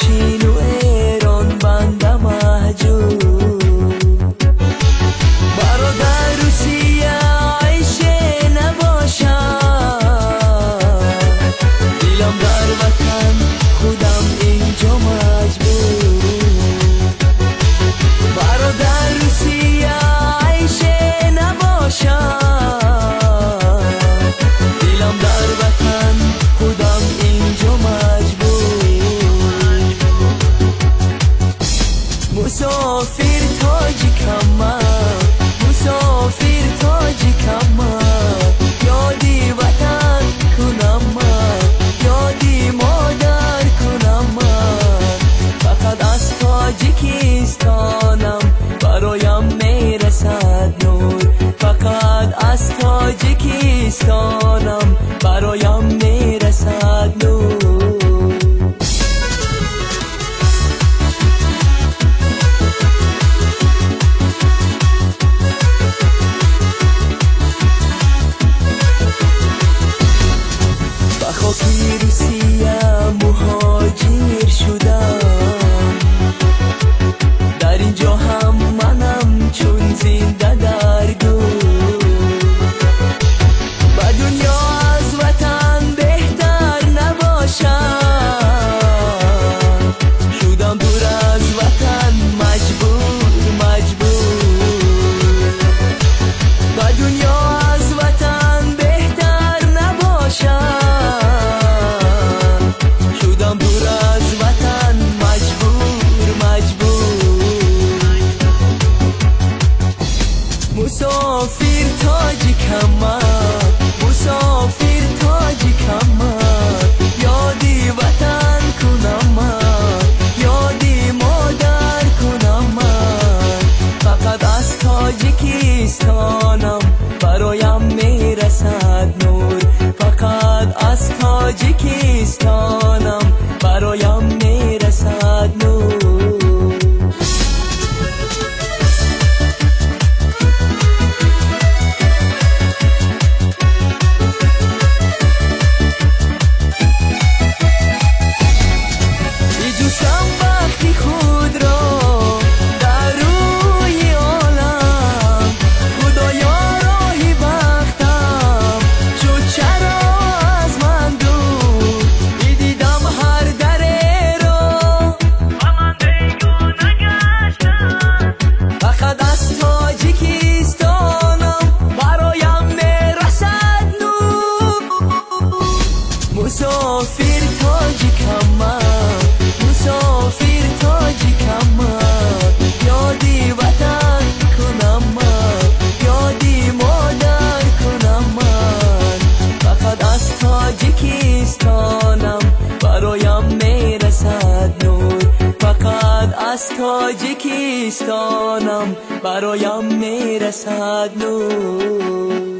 چین و ایران بنده محجوب. برادر روسیه عیشه نباشد، دیلم در وطن خودم اینجا مجبور. برادر روسیه عیشه نباشد، دیلم در وطن خودم اینجا مجبور. مسافر تاجیکم من، مسافر تاجیکم من، یادی وطن کنم من، یادی مادر کنم من. فقط از تاجیکستانم برایم میرسد نور، فقط از تاجیکستانم برایم میرسد نور. خاکی روسیه مهاجر شدم، در اینجا هم منم چون زنده در گور. با دنیا از وطن بهتر نباشد، شدم دور از وطن مجبور مجبور. با دنیا از وطن بهتر نباشد، مسافر تاجیکم من، مسافر تاجیکم من، یادی وطن کنم من، یادی مادر کنم من. فقط از تاجیکستانم برایم میرسد نور، فقط از تاجیکستانم برایم میرسد نور. مسافر تاجیکم من، مسافر تاجیکم من، یادی وطن کنم من، یادی مادر کنم من. فقط از تاجیکستانم برایم میرسد نور، فقط از تاجیکستانم برایم میرسد نور.